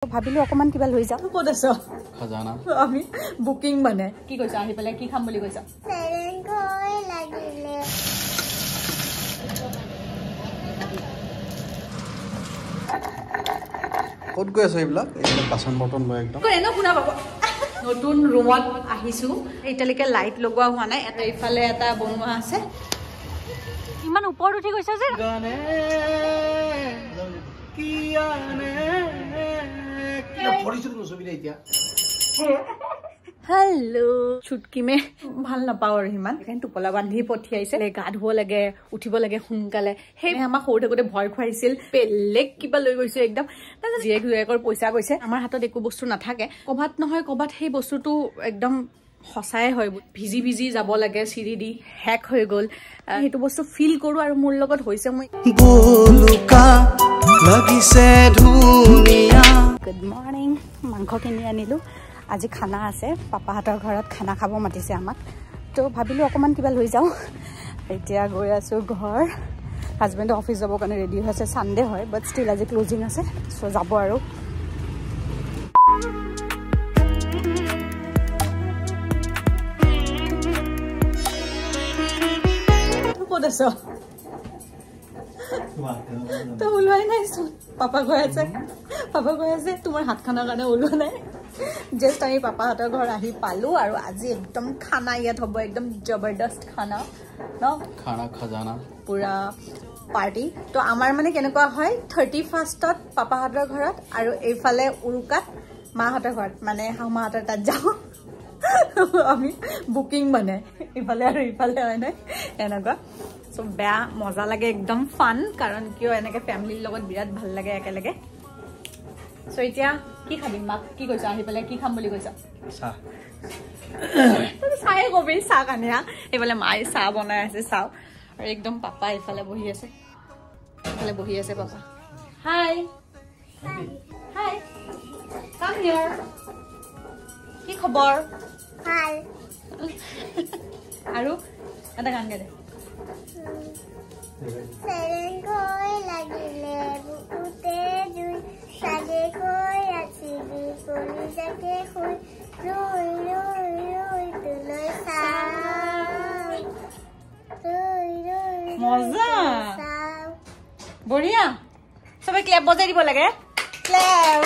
ভাবিলো অকমান কিবা লৈ যাও ক'ত আছ খাজানা আমি বুকিং মানে কি কৈছ আহি পেলাই কি খাম বুলি কৈছ সেৰেংকৈ লাগিলে ক'ত গৈ আছ এইবিলাক বাচন বৰ্তন লৈ একদম এনে শুনা পাব নতুন ৰুমত আহিছো এতিয়ালৈকে লাইট লগোৱা হোৱা নাই এটা ইফালে এটা বনোৱা আছে ইমান ওপৰত উঠি গৈছে যে গানে কিয়ানে কি ফৰিছো নছবিলে এতিয়া হেল্লো চুটকিমে ভাল নাপাও আৰু ইমান টোপলা বান্ধি পঠিয়াইছে গা ধুব লাগে উঠিব লাগে সোনকালে সেই আমাক সৰু থাকোতে ভয় খুৱাইছিল বেলেগ কিবা লৈ গৈছে একদম জীয়েক জীয়েকৰ পইচা গৈছে আমাৰ হাতত একো বস্তু নাথাকে কবাত নহয় কবাত সেই বস্তুটো একদম সঁচাই হয় ভিজি ভিজি যাব লাগে চিৰি দি হেক হৈ গ'ল সেইটো বস্তু ফিল কৰো আৰু মোৰ লগত হৈছে মই গুড মৰ্নিং মাংস কিনি আনিলো আজি খানা আছে পাপাহঁতৰ ঘৰত খানা খাব মাতিছে আমাক তো ভাবিলো অকমান কিবা লৈ যাও এতিয়া গৈ আছো ঘৰ হাজবেণ্ড অফিচ যাবৰ কাৰণে ৰেডি হৈছে সানডে হয় বাট ষ্টিল আজি ক্লোজিং আছে সো যাব আৰু ক'ত আছ তো ওলোৱাই নাইচোন পাপা গৈ আছে তোমাৰ হাত খানাৰ কাৰণে ওলোৱা নাই জাষ্ট আমি পাপাহঁতৰ ঘৰ আহি পালো আৰু আজি একদম খানা ইয়াত হ'ব একদম জবৰদস্ত খানা ন খানা খাজানা পুৰা পাৰ্টি তো আমাৰ মানে কেনেকুৱা হয় 31st পাপাহঁতৰ ঘৰত আৰু এইফালে উৰুকাত মাহঁতৰ ঘৰত মানে মাহঁতৰ তাত যাওঁ আমি বুকিং মানে ইফালে আৰু ইফালে হয় নাই এনেকুৱা সো বেয়া মজা লাগে একদম ফান কাৰণ কিয় এনেকে ফ্যামিলিৰ লগত বিৰাট ভাল লাগে একেলগে সো এতিয়া কি খাবি মাক কি কৈছ আহি পেলাই কি খাম বুলি কৈছ চাহ চাহে কবি চাহ কানিয়া এইফালে মায়ে চাহ বনাই আছে চাও আৰু একদম পাপা এইফালে বহি আছে পাপা হাই হাই কাম হিয়াৰ কি খবৰ ভাল আৰু এটা গান গাই দে সেৰেংকৈ লাগিলে বুকুতে জুই চাগেকৈ আছিলি কলিজাকে শুই ৰৈ ৰৈ ৰৈ তোলৈ মজা বঢ়িয়া সবে ক্লেপ বজাই দিব লাগে ক্লেপ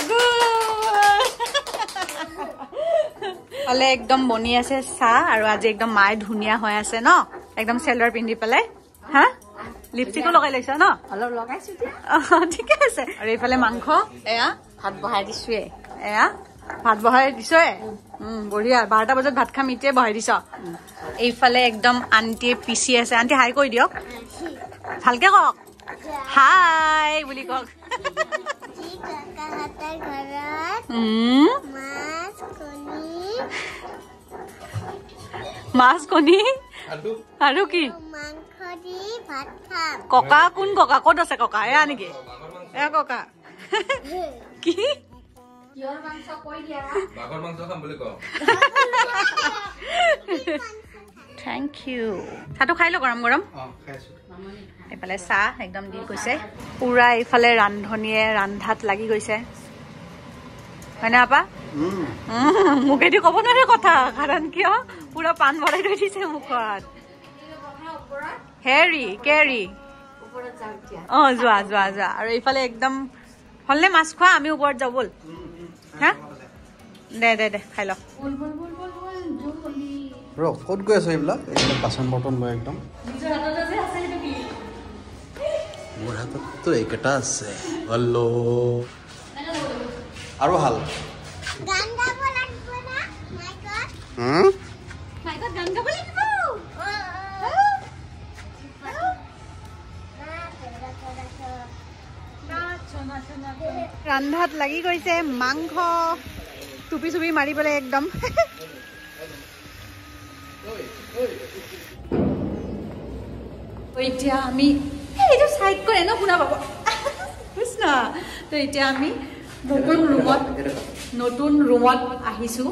আলে একদম বনি আছে চাহ আৰু আজি একদম মায়ে ধুনীয়া হৈ আছে ন একদম সেলৱাৰ পিন্ধি পেলাই হা লিপষ্টিকো লগাই লৈছা ন অলপ লগাইছো ঠিকে আছে আৰু এইফালে মাংস এয়া ভাত বহাই দিছোৱে বঢ়িয়া 12টা বজাত ভাত খাম ইতে বহাই দিছ এইফালে একদম আন্টিয়ে পিচি আছে আন্টি হাই কৈ দিয়ক ভালকে কওক হাই বুলি কওক মাছ কণী আৰু কি ককা কোন ককা ক'ত আছে ককা এয়া নেকি এয়া ককা কি থেংক ইউ চাহটো খাই লো গৰম গৰম এইফালে চাহ একদম দি গৈছে পুৰা এইফালে ৰান্ধনীয়ে ৰান্ধাত লাগি গৈছে হয়নে আপা মুখেদি ক'ব নোৱাৰে কথা কাৰণ কিয় পুৰা পাণ ভৰাই থৈ দিছে মুখত হেৰি কেৰি যোৱা আৰু এইফালে একদম হলনে মাছ খোৱা আমি ওপৰত যাওঁ বল হা দে খাই ল ক'ত গৈ আছ এইবিলাক বাচন বৰ্তন লৈ একদম মোৰ হাতততো এইকেইটা আছে হেল্ল' আৰু ভাল গান গাব লাগিব না মাইকত গান গাব লাগিব ৰান্ধাত লাগি গৈছে মাংস টুপি চুপি মাৰি পেলাই একদম এতিয়া আমি এইটো সাইড কৰে ন শুনা পাব বুঝছ না তো এতিয়া আমি নতুন ৰুমত আহিছো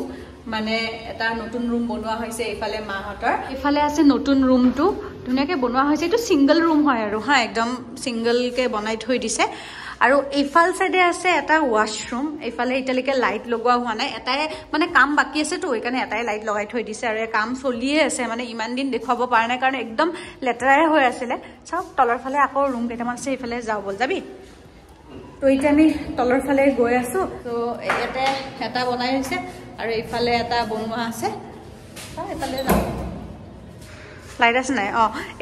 মানে এটা নতুন ৰুম বনোৱা হৈছে এইফালে মাহঁতৰ এইফালে আছে নতুন ৰুমটো ধুনীয়াকৈ বনোৱা হৈছে এইটো সিংগল ৰুম হয় আৰু হা একদম সিংগলকে বনাই থৈ দিছে আৰু এইফাল সাইডে আছে এটা ওয়াশৰুম এইফালে এতিয়ালৈকে লাইট লগোৱা হোৱা নাই এটাই মানে কাম বাকি আছে তো এইকাৰণে এটাই লাইট লগাই থৈ দিছে আৰু কাম চলিয়ে আছে মানে ইমান দিন দেখুৱাব পৰা নাই কাৰণ একদম লেতেৰাই হৈ আছিলে সব তলৰ ফালে আকৌ ৰুম কেইটামান আছে এইফালে যাও বল যাবি তো এতিয়া আমি তলৰ ফালে গৈ আছো তো ইয়াতে এটা বনাই হৈছে আৰু এইফালে এটা বনোৱা আছে এইফালে যাও লাইট আছে নাই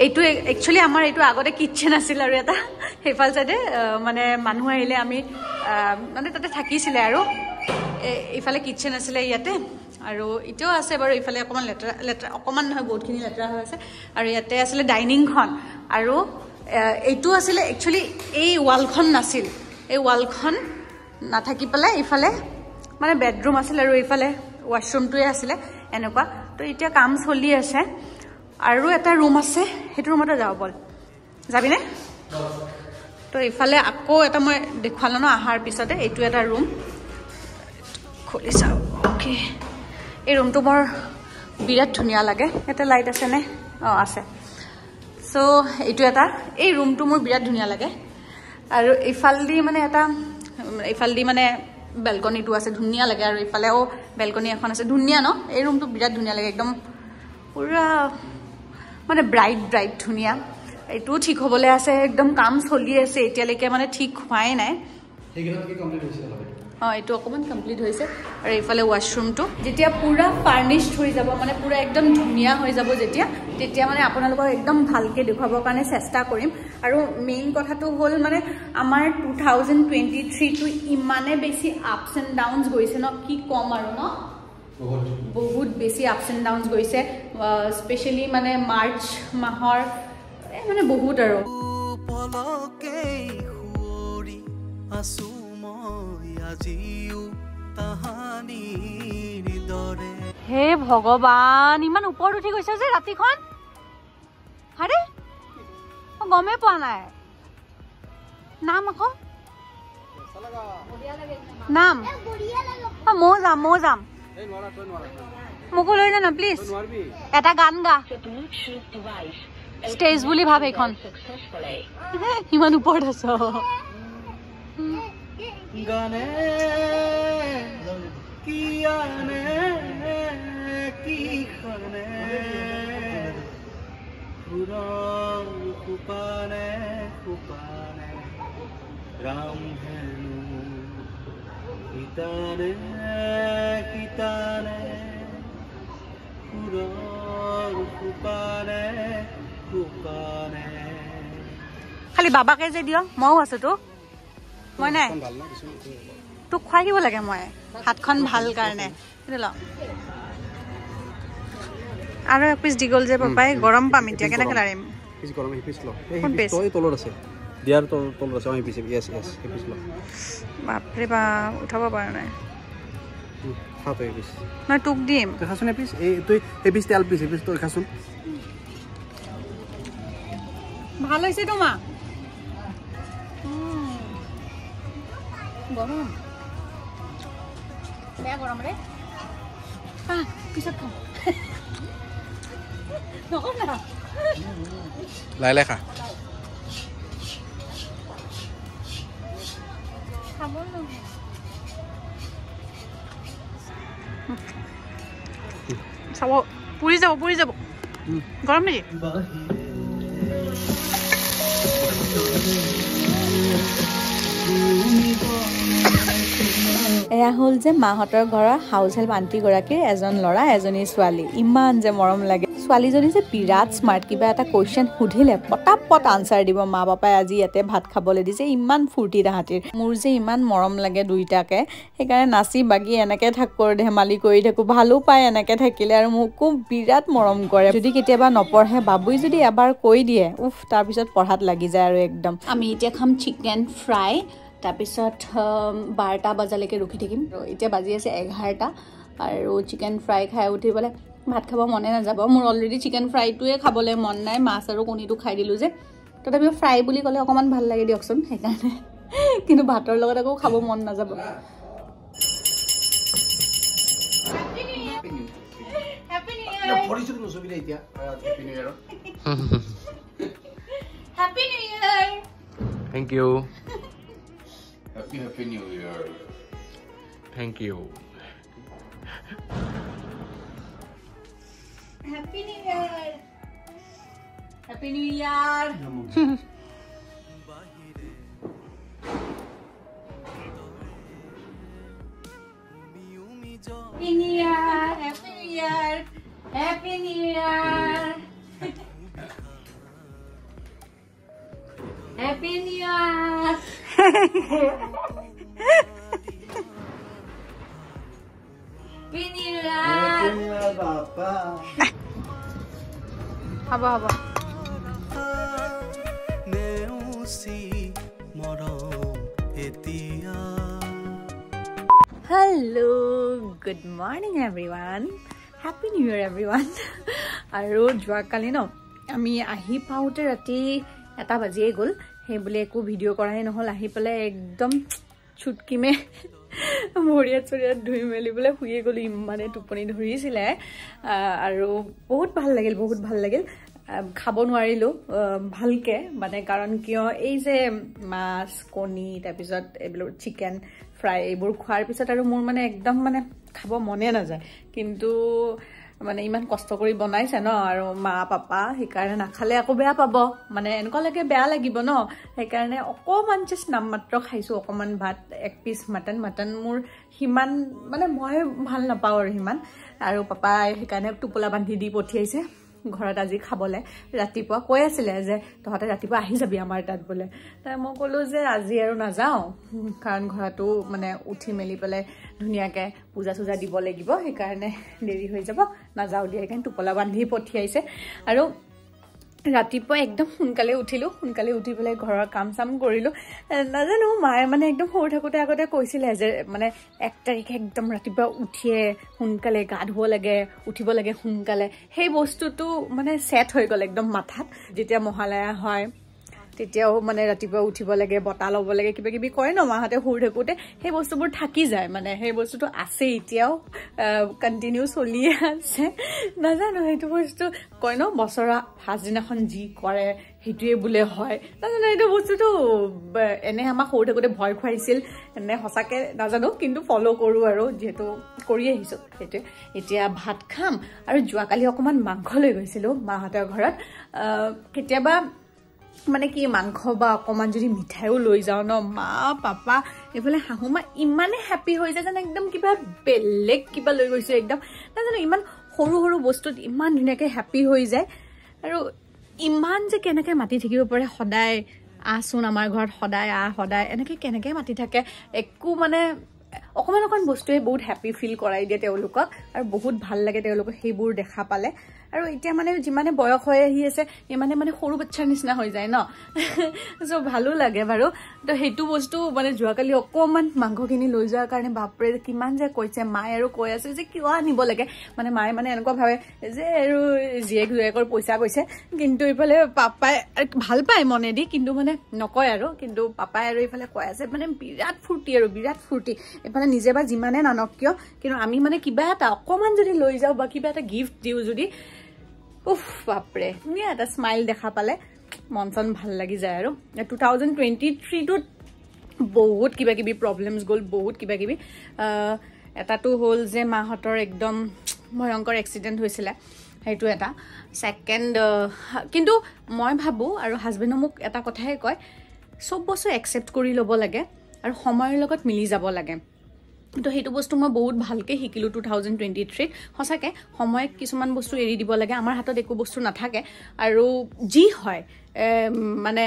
এইটো একচুয়ালি আমাৰ এইটো আগতে কিচেন আছিল আৰু এটা হেফাল সাইডে মানে মানুহ আহিলে আমি মানে তাতে থাকিছিলে আৰু এইফালে কিচেন আছিলে ইয়াতে আৰু ইটো আছে বাৰু এইফালে অকমান লেতেৰা অকমান নহয় বহুতখিনি লেতেৰা হৈ আছে আৰু ইয়াতে আছিলে ডাইনিংখন আৰু এইটো আছিলে একচুয়ালি এই ওয়ালখন নাছিল এই ওয়ালখন নাথাকি পেলাই ইফালে মানে বেডৰুম আছিল আৰু ইফালে ওয়াশৰুমটোৱে আছিলে এনেকুৱা তো এতিয়া কাম চলি আছে আৰু এটা ৰুম আছে হেতু ৰুমতে যাও বল যাবি নে তো ইফালে আকৌ এটা মই দেখুৱালো ন আহাৰ পিছতে এইটো এটা ৰুম খুলি চাও ওকে এই ৰুমটো মোৰ বিৰাট ধুনিয়া লাগে এটা লাইট আছে নে আছে সো এইটো এটা এই ৰুমটো মোৰ বিৰাট ধুনিয়া লাগে আৰু ইফালদি মানে এটা ইফালদি মানে বেলকনিটো আছে ধুনিয়া লাগে আৰু ইফালেও বেলকনি এখন আছে ধুনিয়া ন এই ৰুমটো বিৰাট ধুনিয়া লাগে একদম পুৰা মানে ব্ৰাইট ধুনিয়া এইটো ঠিক হ'বলে আছে একদম কাম চলি আছে এতিয়ালৈকে মানে ঠিক হোৱাই নাই সেইগিলা কি কমপ্লিট হৈছে অলপ এইটো অকমান কমপ্লিট হৈছে আৰু এইফালে ওয়াশৰুমটো যেতিয়া পুৰা ফাৰ্নিশ্ড হৈ যাব মানে পুৰা একদম ধুনিয়া হৈ যাব তেতিয়া মানে আপোনালোকক একদম ভালকে দেখুৱাবৰ কাৰণে চেষ্টা কৰিম আৰু মেইন কথাটো হ'ল মানে আমাৰ 2023 টো ইমানে বেছি আপস এণ্ড ডাউনস গৈছে ন কি কম আৰু ন বহুত বেছি আপস এণ্ড ডাউনস গৈছে স্পেশালি মানে মাৰ্চ মাহৰ মানে বহুত আৰু হে ভগৱান ইমান ওপৰত উঠি গৈছে যে ৰাতিখন আৰে গমে পোৱা নাই নাম আকৌ নাম ময়ো যাম মোকো লৈ যা না প্লিজ এটা গান গা ষ্টেজ বুলি ভাব এইখন ইমান ওপৰত আছ গানে কিয়ানে কি খানে পুরান কুপানে রাম হেনু কিতানে পুরান কুপানে খালি বাবাকে যে দিয় ময়ো আছো তো মই নাই তোক খুৱাই দিব লাগে মই হাতখন ভাল কাৰণে আৰু এক পিছ দি গ'ল যে পাপাই গৰম পাম এতিয়া কেনেকৈ লাৰিম পিছ গৰম এই পিছ ল এই তলত আছে দিয়াৰ তলত আছে এই পিছ ইয়েছ এই পিছ ল বাপৰে বাপ উঠাব পৰা নাই খাত এই পিছ মই তোক দিম তই খাচোন এই পিছ এই তুই এই পিছ তেল পিছ এই পিছ তই খাচোন ভাল হৈছে তো মা গৰম বেয়া গৰম ৰে পিছত খাম নকম না লাইলে খা খাব চাব পুৰি যাব গৰম নেকি এয়া হ'ল যে মাহঁতৰ ঘৰৰ হাউচ হেল্প আণ্টিগৰাকীৰ এজন ল'ৰা এজনী ছোৱালী ইমান যে মৰম লাগে ছোৱালীজনী যে বিৰাট স্মাৰ্ট কিবা এটা কুৱেশ্যন সুধিলে পটাপট আনচাৰ দিব মা পাপাই আজি ইয়াতে ভাত খাবলৈ দিছে ইমান ফূৰ্তি তাহাঁতিৰ মোৰ যে ইমান মৰম লাগে দুইটাকে সেইকাৰণে নাচি বাগি এনেকৈ ধেমালি কৰি থাকোঁ ভালো পায় এনেকৈ থাকিলে আৰু মোকো বিৰাট মৰম কৰে যদি কেতিয়াবা নপঢ়ে বাবুই যদি এবাৰ কৈ দিয়ে তাৰপিছত পঢ়াত লাগি যায় আৰু একদম আমি এতিয়া খাম চিকেন ফ্ৰাই তাৰপিছত 12টা বজালৈকে ৰখি থাকিম এতিয়া বাজি আছে 11টা আৰু চিকেন ফ্ৰাই খাই উঠি পেলাই ভাত খাব মনে নাযাব মোৰ অলৰেডি চিকেন ফ্ৰাইটোৱে খাবলৈ মন নাই মাছ আৰু কণীটো খাই দিলোঁ যে তথাপিও ফ্ৰাই বুলি ক'লে অকণমান ভাল লাগে দিয়কচোন সেইকাৰণে কিন্তু ভাতৰ লগত আকৌ খাব মন নাযাব Thank you. Happy New Year. Thank you. Happy New Year. Happy New Year. Happy New Year. Happy New Year. Happy New Year. Happy New Year. Happy New Year, Papa. Haba. Hello, good morning everyone. Happy New Year everyone. Aru jwa kali no ami ahi paute rati eta bajiye gol he bole eko video korai নহল ahi pale ekdom chutki me Moriya চৰিয়া ধুই মেলি বলে শুয়ে গলি মানে টোপনি ধৰিছিলে আৰু বহুত ভাল লাগিল খাব নোৱাৰিলো ভালকে মানে কাৰণ কিয় এই যে মাছ কণী তাৰ পিছত এবিলো চিকেন ফ্ৰাই এইবোৰ খোৱাৰ পিছত আৰু মোৰ মানে একদম মানে খাব মনে নাযায় কিন্তু মানে ইমান কষ্ট কৰি বনাইছে ন আৰু মা পাপা হিকাৰণে নাখালে আকৌ বেয়া পাব মানে এনেকুৱা লাগে বেয়া লাগিব ন হিকাৰণে অকমান জাস্ট নাম মাত্ৰ খাইছো অকমান ভাত এক পিস মটন মোৰ হিমান মানে মই ভাল নাপাও আৰু হিমান আৰু পাপা হিকাৰণে টোপলা বান্ধি দি পঠিয়াইছে ঘৰত আজি খাবলে ৰাতিপুৱা কৈ আছিল যে তহতে ৰাতিপুৱা আহি যাবি আমাৰ তাত বলে তাই মই কলো যে আজি আৰু না যাও কাৰণ ঘৰটো মানে উঠি মেলি পেলে ধুনিয়াকে পূজা সুজা দিব লাগিব হিকাৰণে দেৰি হৈ যাব না যাও দিয়া কাৰণ টোপলা বান্ধি পঠিয়াইছে আৰু ৰাতিপুৱা একদম সোনকালে উঠি পেলে ঘৰৰ কাম সাম কৰিলো নাজানো মায়ে মানে একদম সৰু থাকোতে আগতে কৈছিলে যে মানে 1 তাৰিখে একদম ৰাতিপুৱা উঠিয়ে সোনকালে গা ধুব লাগে উঠিব লাগে সোনকালে সেই বস্তুটো মানে সেট হৈ গল একদম মাথাত যেতিয়া মহালয়া হয় তেতিয়াও মানে ৰাতিপুৱা উঠিব লাগে বটা লব লাগে কিবা কিবি কয় ন মাহাতে সৰু থাকোতে সেই বস্তুবোৰ থাকি যায় মানে সেই বস্তুটো আছে এতিয়াও কন্টিনিউ চলি আছে নাজানো সেইটো বস্তু কয় ন বছৰা ফাজদিনাখন যি কৰে হেতুৱে বুলে হয় নাজানো এইটো বস্তুটো এনে আমাৰ সৰু থাকোতে ভয় খুৱাইছিল এনে হসাকে নাজানো কিন্তু ফলো কৰো আৰু যেহেতু কৰি আহিছো হেতু এতিয়া ভাত খাম আৰু জুৱাকালি অকমান মাংস লৈ গৈছিলো মাহাতৰ ঘৰত কেতিয়াবা মানে কি মাংস বা অকমান যদি মিঠাইও লৈ যাও ন মা পাপা এফালে হাহুমা ইমানে হ্যাপি হৈ যায় যেন একদম কিবা বেলেগ কিবা লৈ গৈছো একদম নাজানো ইমান সৰু বস্তুত ইমান ধুনিয়াকে হ্যাপি হৈ যায় আৰু ইমান যে কেনেকে মাতি থাকিব পাৰে সদায় আসুন আমাৰ ঘৰত সদায় এনেকে কেনেকে মাতি থাকে একো মানে অকমান বস্তুৱে বহুত হ্যাপি ফিল কৰাই দিয়ে তেওঁলোকক আৰু বহুত ভাল লাগে তেওঁলোকক সেইবোৰ দেখা পালে আৰু এতিয়া মানে যিমানে বয়স হৈ আহি আছে ইমানে মানে সৰু বাচ্চাৰ নিচিনা হৈ যায় ন সো ভালো লাগে বাৰু তো হেতু বস্তু মানে জুৱাকালি অকমান মাংস কিনি লৈ যোৱাৰ কাৰণে বাপৰে কিমান যে কৈছে মায়ে আৰু কৈ আছে যে কিয় আনিব লাগে মানে মায়ে মানে এনেকুৱা ভাবে যে আৰু জিয়েকৰ পইচা কৈছে কিন্তু ইফালে পাপাই ভাল পায় মনে দি কিন্তু মানে নকয় আৰু কিন্তু পাপাই আৰু ইফালে কৈ আছে মানে বিৰাট ফুৰ্তি ইফালে নিজে বা যিমানে নানক কিয় কিন্তু আমি মানে কিবা এটা অকমান যদি লৈ যাও বা কিবা এটা গিফট দিও যদি উফ বাপৰে নিয়া এটা স্মাইল দেখা পালে মনচন ভাল লাগি যায় আৰু 2023 টো বহুত কিবা কিবি প্ৰবলেমছ গল বহুত কিবা কিবি এটাটো হল যে মাহতৰ একদম ভয়ংকৰ এক্সিডেন্ট হৈছিল হেতু এটা সেকেন্ড কিন্তু মই ভাবো আৰু হাজবেন্ড মোক এটা কথাই কয় সব বস্তু একসেপ্ট কৰি লব লাগে আৰু সময়ৰ লগত মিলি যাব লাগে তো হেতু বস্তু মই বহুত ভালকে শিকিলো 2023 হসাকে সময় কিছুমান বস্তু এৰি দিব লাগে আমাৰ হাতত একো বস্তু নাথাকে আৰু যি হয় মানে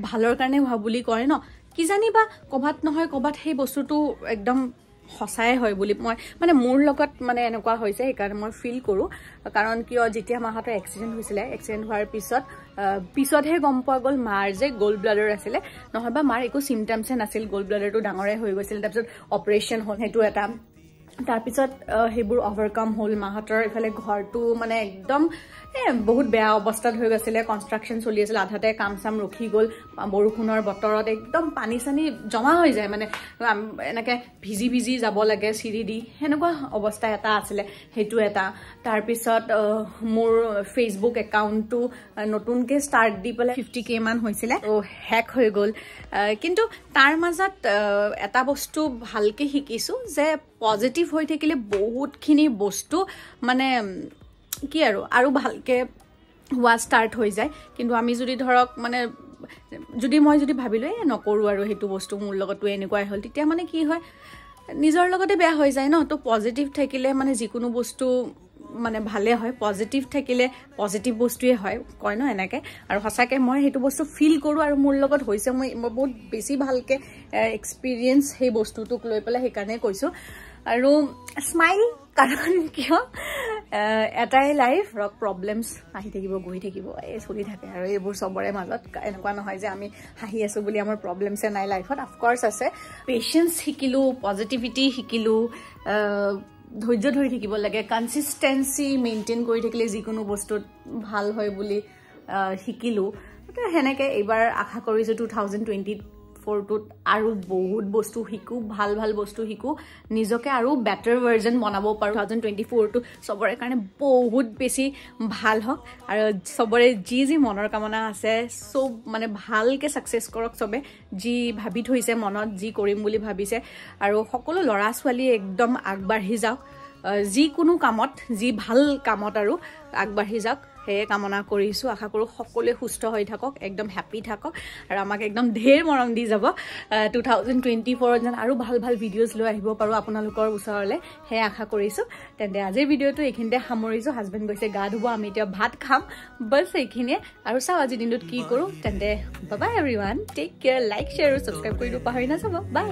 ভালৰ কাৰণে হোৱা বুলি কয় ন কি জানিবা কবাত নহয় কবাত সেই বস্তুটো একদম হসাই হয় বুলি মই মানে মোৰ লগত মানে এনেকুৱা হৈছে সেইকাৰণে মই ফিল কৰো কাৰণ কিয় যেতিয়া মাহাতৰ এক্সিডেন্ট হোৱাৰ পিছতহে গম পোৱা গল মাৰ যে গোল্ড ব্লাডাৰ আছিল নহবা মাৰ একো সিম্পটমছ নাছিল গোল্ড ব্লাডাৰটো ডাঙৰে হৈ গৈছিল তাৰপিছত অপাৰেচন হ'ল হেতু এটা তাৰপিছত সেইবোৰ অভাৰকাম হ'ল মাহঁতৰ ইফালে ঘৰটো মানে একদম বহুত বেয়া অৱস্থাত হৈ গৈছিলে কনষ্ট্ৰাকশ্যন চলি আছিল আধাতে কাম চাম ৰখি গ'ল বৰষুণৰ বতৰত একদম পানী চানী জমা হৈ যায় মানে এনেকৈ ভিজি ভিজি যাব লাগে চিৰি দি সেনেকুৱা অৱস্থা এটা আছিলে সেইটো এটা তাৰপিছত মোৰ ফেচবুক একাউণ্টটো নতুনকৈ ষ্টাৰ্ট দি পেলাই 50K মান হৈছিলে হেক হৈ গ'ল কিন্তু তাৰ মাজত এটা বস্তু ভালকৈ শিকিছোঁ যে পজিটিভ হৈ থাকিলে বহুতখিনি বস্তু মানে কি আৰু ভালকৈ হোৱা ষ্টাৰ্ট হৈ যায় কিন্তু আমি যদি ধৰক মানে মই যদি ভাবিলোঁ নকৰোঁ আৰু সেইটো বস্তু মোৰ লগতো এনেকুৱাই হ'ল তেতিয়া মানে কি হয় নিজৰ লগতে বেয়া হৈ যায় ন তো পজিটিভ থাকিলে মানে যিকোনো বস্তু মানে ভালে হয় পজিটিভ থাকিলে পজিটিভ বস্তুৱে হয় কয় ন এনেকৈ আৰু সঁচাকৈ মই সেইটো বস্তু ফিল কৰোঁ আৰু মোৰ লগত হৈছে মই বহুত বেছি ভালকৈ এক্সপিৰিয়েঞ্চ সেই বস্তুটোক লৈ পেলাই সেইকাৰণে কৈছোঁ আৰু স্মাইল কাৰণ কিয় এটাই লাইফ ৰক প্ৰব্লেমছ আহি থাকিব গৈ থাকিব চলি থাকে আৰু এইবোৰ চবৰে মাজত এনেকুৱা নহয় যে আমি হাঁহি আছোঁ বুলি আমাৰ প্ৰব্লেমছে নাই লাইফত অফক'ৰ্ছ আছে পেচেঞ্চ শিকিলোঁ পজিটিভিটি শিকিলোঁ ধৈৰ্য ধৰি থাকিব লাগে কনচিষ্টেঞ্চি মেইনটেইন কৰি থাকিলে যিকোনো বস্তুত ভাল হয় বুলি শিকিলোঁ সেনেকৈ এইবাৰ আশা কৰিছোঁ 2024টোত আৰু বহুত বস্তু শিকোঁ ভাল ভাল বস্তু শিকোঁ নিজকে আৰু বেটাৰ ভাৰ্জন বনাব পাৰোঁ 2024টো চবৰে কাৰণে বহুত বেছি ভাল হওক আৰু চবৰে যি মনৰ কামনা আছে চব মানে ভালকৈ ছাকচেছ কৰক চবে যি ভাবি থৈছে মনত যি কৰিম বুলি ভাবিছে আৰু সকলো ল'ৰা ছোৱালী একদম আগবাঢ়ি যাওক যিকোনো কামত যি ভাল কামত আৰু আগবাঢ়ি যাওক সেয়ে কামনা কৰিছোঁ আশা কৰোঁ সকলোৱে সুস্থ হৈ থাকক একদম হেপ্পী থাকক আৰু আমাক একদম ঢেৰ মৰম দি যাব 2024 যেন আৰু ভাল ভাল ভিডিঅ'জ লৈ আহিব পাৰোঁ আপোনালোকৰ ওচৰলৈ সেয়ে আশা কৰিছোঁ তেন্তে আজিৰ ভিডিঅ'টো এইখিনিতে সামৰিছোঁ হাজবেণ্ড গৈছে গা ধুব আমি এতিয়া ভাত খাম বছ এইখিনিয়ে আৰু চাওঁ আজিৰ দিনটোত কি কৰোঁ তেন্তে bye everyone take care like share আৰু ছাবস্ক্ৰাইব কৰিব পাহৰি নাযাব বাই